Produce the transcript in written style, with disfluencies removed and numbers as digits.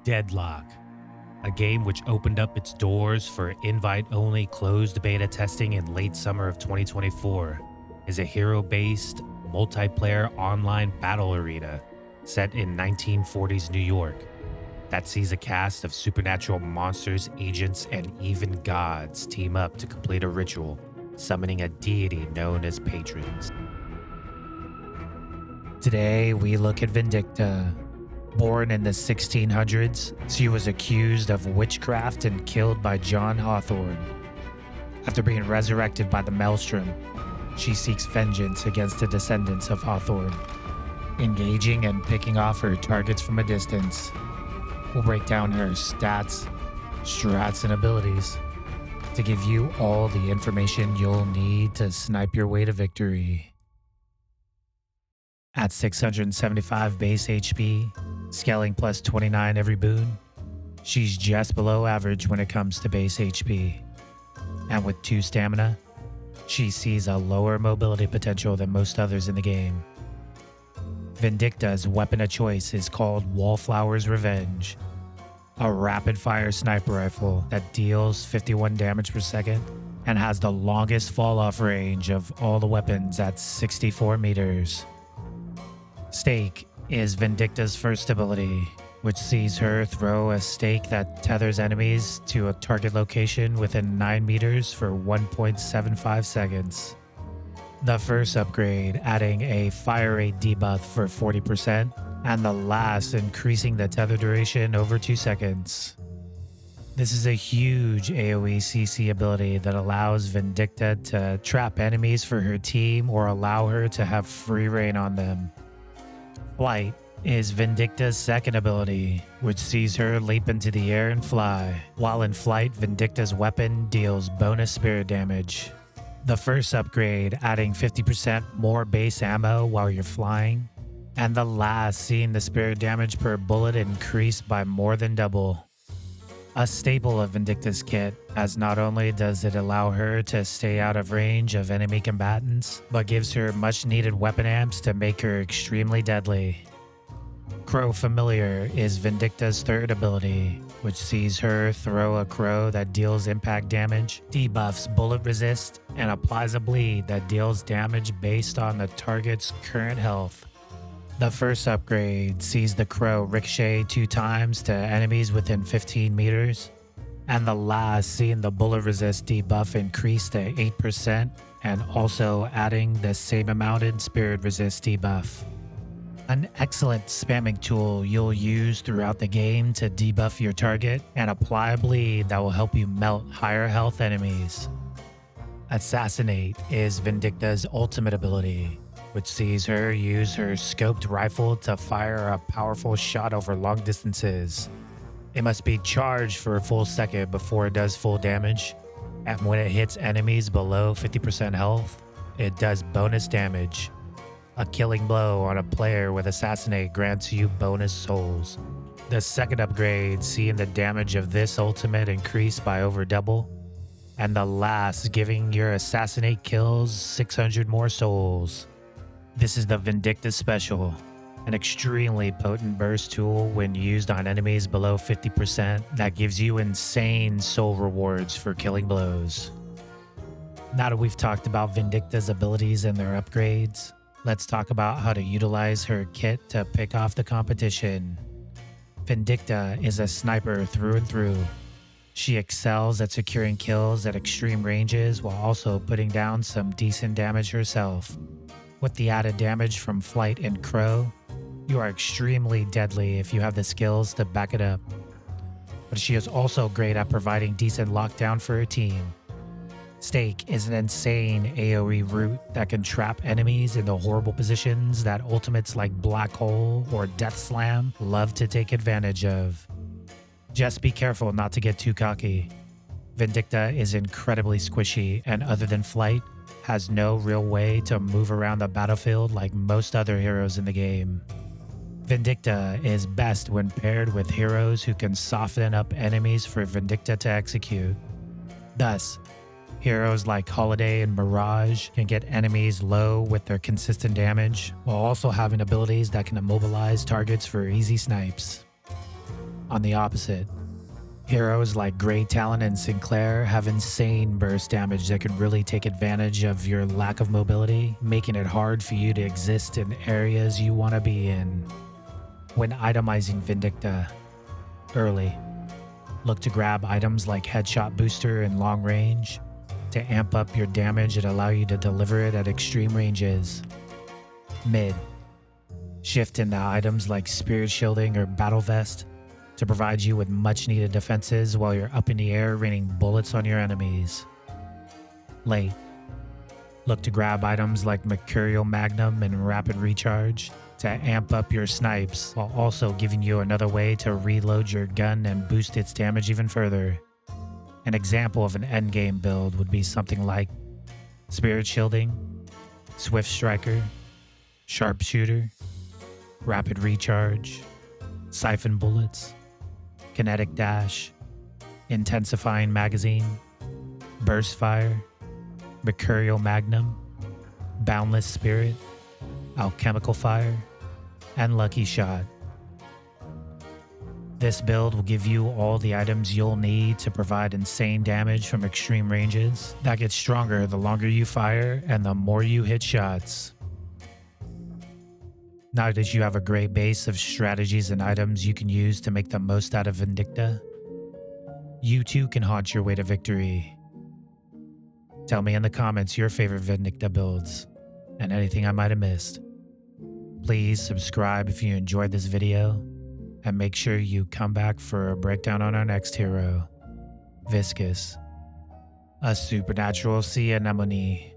Deadlock, a game which opened up its doors for invite-only closed beta testing in late summer of 2024, is a hero-based, multiplayer online battle arena set in 1940s New York that sees a cast of supernatural monsters, agents, and even gods team up to complete a ritual, summoning a deity known as patrons. Today, we look at Vindicta. Born in the 1600s, she was accused of witchcraft and killed by John Hawthorn. After being resurrected by the Maelstrom, she seeks vengeance against the descendants of Hawthorn, engaging and picking off her targets from a distance. We'll break down her stats, strats, and abilities to give you all the information you'll need to snipe your way to victory. At 675 base HP, scaling plus 29 every boon, she's just below average when it comes to base HP. And with 2 stamina, she sees a lower mobility potential than most others in the game. Vindicta's weapon of choice is called Wallflower's Revenge, a rapid-fire sniper rifle that deals 51 damage per second and has the longest fall-off range of all the weapons at 64 meters. Stake is Vindicta's first ability, which sees her throw a stake that tethers enemies to a target location within 9 meters for 1.75 seconds. The first upgrade adding a fire rate debuff for 40%, and the last increasing the tether duration over 2 seconds. This is a huge AoE CC ability that allows Vindicta to trap enemies for her team or allow her to have free reign on them. Flight is Vindicta's second ability, which sees her leap into the air and fly. While in flight, Vindicta's weapon deals bonus spirit damage. The first upgrade adding 50% more base ammo while you're flying, and the last seeing the spirit damage per bullet increase by more than double. A staple of Vindicta's kit, as not only does it allow her to stay out of range of enemy combatants, but gives her much needed weapon amps to make her extremely deadly. Crow Familiar is Vindicta's third ability, which sees her throw a crow that deals impact damage, debuffs bullet resist, and applies a bleed that deals damage based on the target's current health. The first upgrade sees the crow ricochet 2 times to enemies within 15 meters, and the last seeing the bullet resist debuff increase to 8% and also adding the same amount in spirit resist debuff. An excellent spamming tool you'll use throughout the game to debuff your target and apply a bleed that will help you melt higher health enemies. Assassinate is Vindicta's ultimate ability, which sees her use her scoped rifle to fire a powerful shot over long distances. It must be charged for a full second before it does full damage, and when it hits enemies below 50% health, it does bonus damage. A killing blow on a player with Assassinate grants you bonus souls. The second upgrade seeing the damage of this ultimate increase by over double, and the last giving your Assassinate kills 600 more souls. This is the Vindicta Special, an extremely potent burst tool when used on enemies below 50% that gives you insane soul rewards for killing blows. Now that we've talked about Vindicta's abilities and their upgrades, let's talk about how to utilize her kit to pick off the competition. Vindicta is a sniper through and through. She excels at securing kills at extreme ranges while also putting down some decent damage herself. With the added damage from Flight and Crow, you are extremely deadly if you have the skills to back it up. But she is also great at providing decent lockdown for her team. Stake is an insane AoE root that can trap enemies into horrible positions that ultimates like Black Hole or Death Slam love to take advantage of. Just be careful not to get too cocky. Vindicta is incredibly squishy, and other than Flight, has no real way to move around the battlefield like most other heroes in the game. Vindicta is best when paired with heroes who can soften up enemies for Vindicta to execute. Thus, heroes like Holiday and Mirage can get enemies low with their consistent damage, while also having abilities that can immobilize targets for easy snipes. On the opposite, heroes like Grey Talon and Sinclair have insane burst damage that could really take advantage of your lack of mobility, making it hard for you to exist in areas you want to be in. When itemizing Vindicta early, look to grab items like Headshot Booster and Long Range to amp up your damage and allow you to deliver it at extreme ranges. Mid, shift into items like Spirit Shielding or Battle Vest to provide you with much needed defenses while you're up in the air raining bullets on your enemies. Late, look to grab items like Mercurial Magnum and Rapid Recharge to amp up your snipes while also giving you another way to reload your gun and boost its damage even further. An example of an endgame build would be something like Spirit Shielding, Swift Striker, Sharpshooter, Rapid Recharge, Siphon Bullets, Kinetic Dash, Intensifying Magazine, Burst Fire, Mercurial Magnum, Boundless Spirit, Alchemical Fire, and Lucky Shot. This build will give you all the items you'll need to provide insane damage from extreme ranges that get stronger the longer you fire and the more you hit shots. Now that you have a great base of strategies and items you can use to make the most out of Vindicta, you too can haunt your way to victory. Tell me in the comments your favorite Vindicta builds and anything I might have missed. Please subscribe if you enjoyed this video, and make sure you come back for a breakdown on our next hero, Viscus, a supernatural sea anemone.